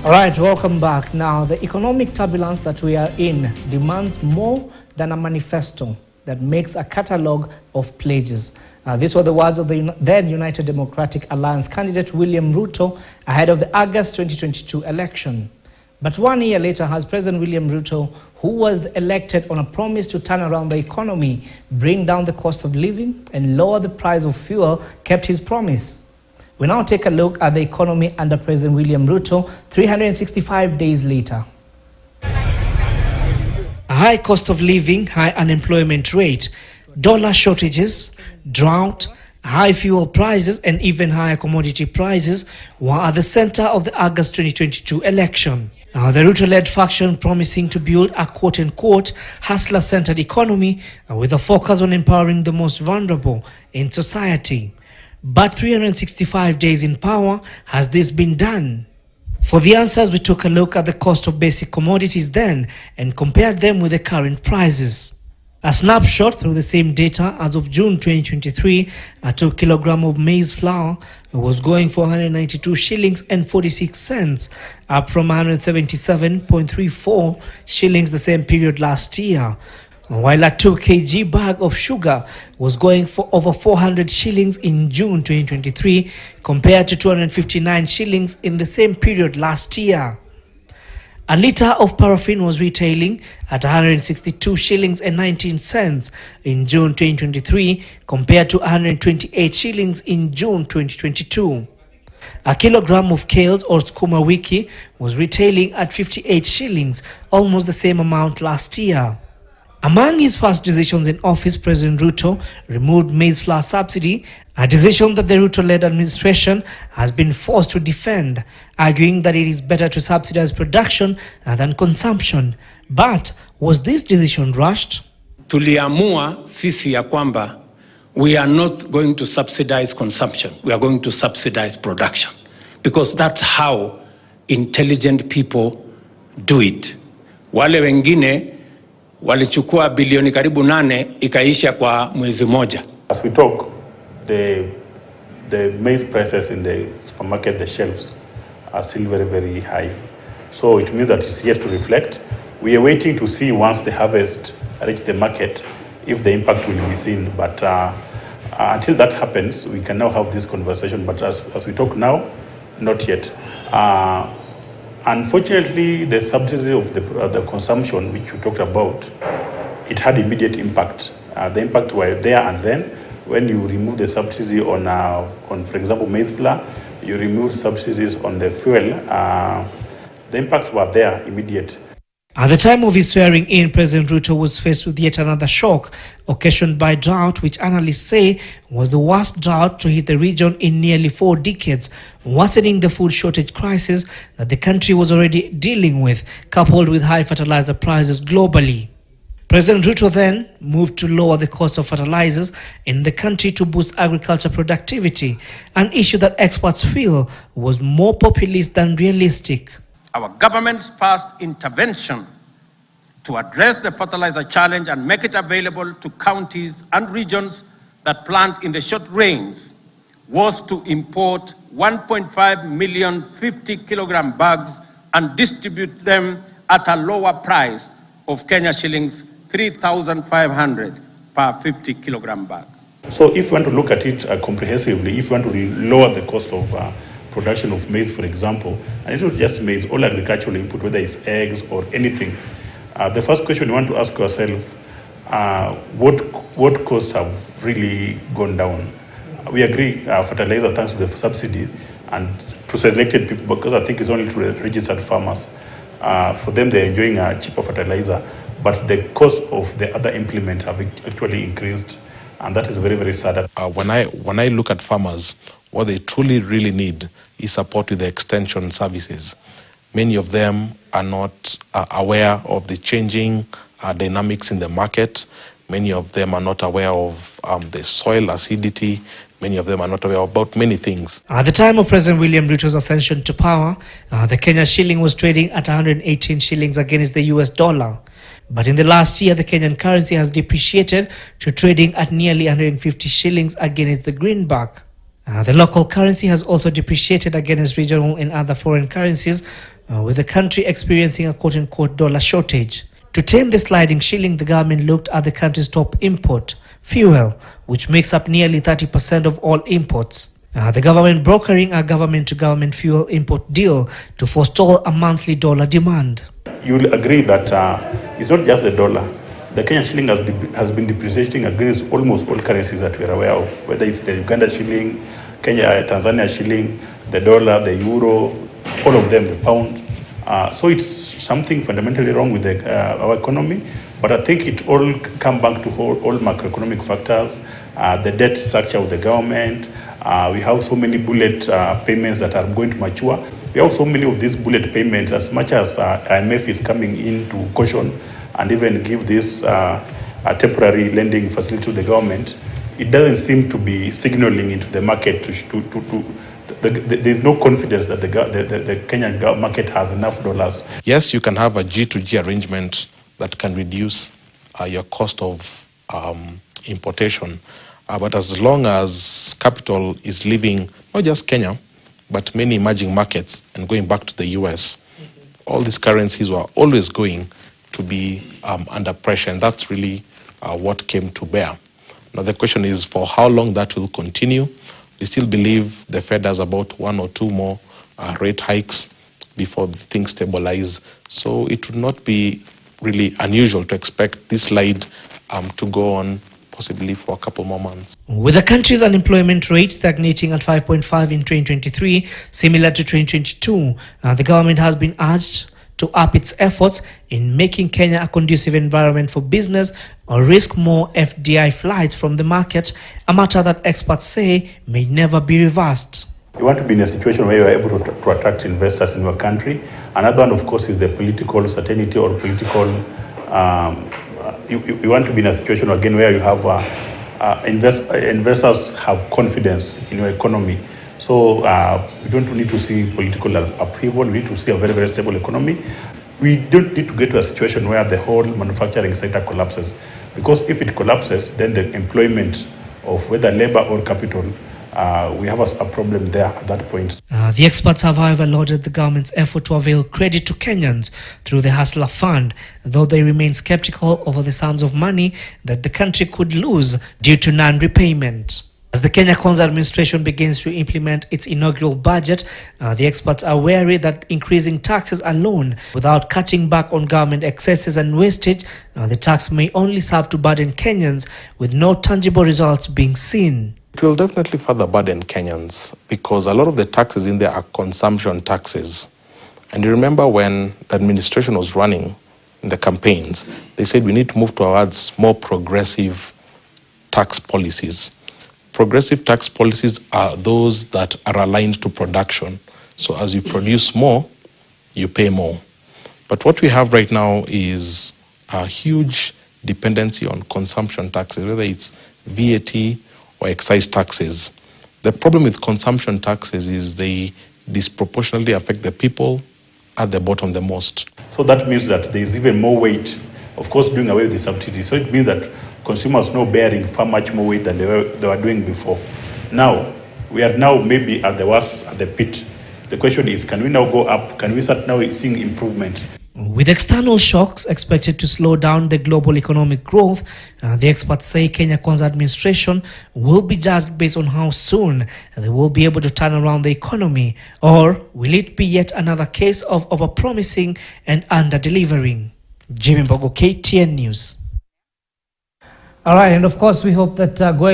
All right, welcome back. Now, the economic turbulence that we are in demands more than a manifesto that makes a catalogue of pledges. These were the words of the then United Democratic Alliance candidate William Ruto ahead of the August 2022 election. But 1 year later, has President William Ruto, who was elected on a promise to turn around the economy, bring down the cost of living and lower the price of fuel, kept his promise? We now take a look at the economy under President William Ruto 365 days later. A high cost of living, high unemployment rate, dollar shortages, drought, high fuel prices and even higher commodity prices were at the center of the August 2022 election. Now, the Ruto-led faction promising to build a quote-unquote hustler-centered economy with a focus on empowering the most vulnerable in society. But 365 days in power, has this been done? For the answers, we took a look at the cost of basic commodities then and compared them with the current prices. A snapshot through the same data as of June 2023, a 2 kilogram of maize flour was going for 192 shillings and 46 cents, up from 177.34 shillings the same period last year. While a 2 kg bag of sugar was going for over 400 shillings in June 2023 compared to 259 shillings in the same period last year. A litre of paraffin was retailing at 162 shillings and 19 cents in June 2023 compared to 128 shillings in June 2022. A kilogram of kales or skuma wiki was retailing at 58 shillings, almost the same amount last year. Among his first decisions in office, President Ruto removed maize flour subsidy, a decision that the Ruto-led administration has been forced to defend, arguing that it is better to subsidize production than consumption. But was this decision rushed? Tuliamua sisi ya kwamba we are not going to subsidize consumption, we are going to subsidize production, because that's how intelligent people do it. Wale wengine walichukua bilioni karibu 8 ikaisha kwa mwezi moja. As we talk, the maize prices in the supermarket, the shelves are still very, very high. So it means that it's yet to reflect. We are waiting to see once the harvest reach the market, if the impact will be seen. But until that happens, we can now have this conversation. But as we talk now, not yet. Unfortunately, the subsidy of the consumption, which we talked about, it had immediate impact. The impact were there and then. When you remove the subsidy on for example, maize flour, you remove subsidies on the fuel, the impacts were there immediate. At the time of his swearing in, President Ruto was faced with yet another shock occasioned by drought, which analysts say was the worst drought to hit the region in nearly 4 decades, worsening the food shortage crisis that the country was already dealing with, coupled with high fertilizer prices globally. President Ruto then moved to lower the cost of fertilizers in the country to boost agriculture productivity, an issue that experts feel was more populist than realistic. Our government's first intervention to address the fertilizer challenge and make it available to counties and regions that plant in the short range was to import 1.5 million 50 kilogram bags and distribute them at a lower price of Kenya shillings 3,500 per 50 kilogram bag. So if you want to look at it comprehensively, if you want to lower the cost of production of maize, for example, and it's not just maize, all agricultural input, whether it's eggs or anything, the first question you want to ask yourself, what costs have really gone down? We agree fertilizer, thanks to the subsidy and to selected people, because I think it's only to the registered farmers. For them, they're enjoying a cheaper fertilizer, but the cost of the other implement have actually increased, and that is very, very sad. When I look at farmers, what they truly really need is support with the extension services. Many of them are not aware of the changing dynamics in the market. Many of them are not aware of the soil acidity. Many of them are not aware about many things. At the time of President William Ruto's ascension to power, the Kenya shilling was trading at 118 shillings against the US dollar. But in the last year, the Kenyan currency has depreciated to trading at nearly 150 shillings against the greenback. The local currency has also depreciated against regional and other foreign currencies, with the country experiencing a quote-unquote dollar shortage. To tame the sliding shilling, the government looked at the country's top import, fuel, which makes up nearly 30% of all imports. The government brokering a government-to-government fuel import deal to forestall a monthly dollar demand. You'll agree that it's not just the dollar. The Kenyan shilling has been depreciating against almost all currencies that we are aware of, whether it's the Uganda shilling, Tanzania shilling, the dollar, the euro, all of them, the pound. So it's something fundamentally wrong with our economy. But I think it all comes back to all macroeconomic factors, the debt structure of the government. We have so many bullet payments that are going to mature. We have so many of these bullet payments, as much as IMF is coming in to caution and even give this a temporary lending facility to the government. It doesn't seem to be signaling into the market there's no confidence that the Kenyan market has enough dollars. Yes, you can have a G2G arrangement that can reduce your cost of importation. But as long as capital is leaving not just Kenya, but many emerging markets and going back to the US, all these currencies were always going to be under pressure, and that's really what came to bear. Now the question is for how long that will continue. We still believe the Fed has about 1 or 2 more rate hikes before things stabilize. So it would not be really unusual to expect this slide to go on possibly for a couple more months. With the country's unemployment rate stagnating at 5.5 in 2023, similar to 2022, the government has been urged to up its efforts in making Kenya a conducive environment for business or risk more FDI flights from the market, a matter that experts say may never be reversed. You want to be in a situation where you are able to attract investors in your country. Another one, of course, is the political certainty or political. You want to be in a situation again where you have investors have confidence in your economy. So we don't need to see political upheaval. We need to see a very, very stable economy. We don't need to get to a situation where the whole manufacturing sector collapses. Because if it collapses, then the employment of whether labor or capital, we have a problem there at that point. The experts have, however, lauded the government's effort to avail credit to Kenyans through the Hustler Fund, though they remain skeptical over the sums of money that the country could lose due to non-repayment. As the Kenya Kwanza administration begins to implement its inaugural budget, the experts are wary that increasing taxes alone, without cutting back on government excesses and wastage, the tax may only serve to burden Kenyans with no tangible results being seen. It will definitely further burden Kenyans because a lot of the taxes in there are consumption taxes. And you remember when the administration was running in the campaigns, they said we need to move towards more progressive tax policies. Progressive tax policies are those that are aligned to production. So as you produce more, you pay more. But what we have right now is a huge dependency on consumption taxes, whether it's VAT or excise taxes. The problem with consumption taxes is they disproportionately affect the people at the bottom the most. So that means that there is even more weight, of course, doing away with the subsidies. So it means that consumers are now bearing far much more weight than they were doing before. Now, we are now maybe at the worst, at the pit. The question is, can we now go up? Can we start now seeing improvement? With external shocks expected to slow down the global economic growth, the experts say Kenya Kwanza administration will be judged based on how soon they will be able to turn around the economy, or will it be yet another case of overpromising and under-delivering? Jimmy Mbogo, KTN News. All right, and of course we hope that going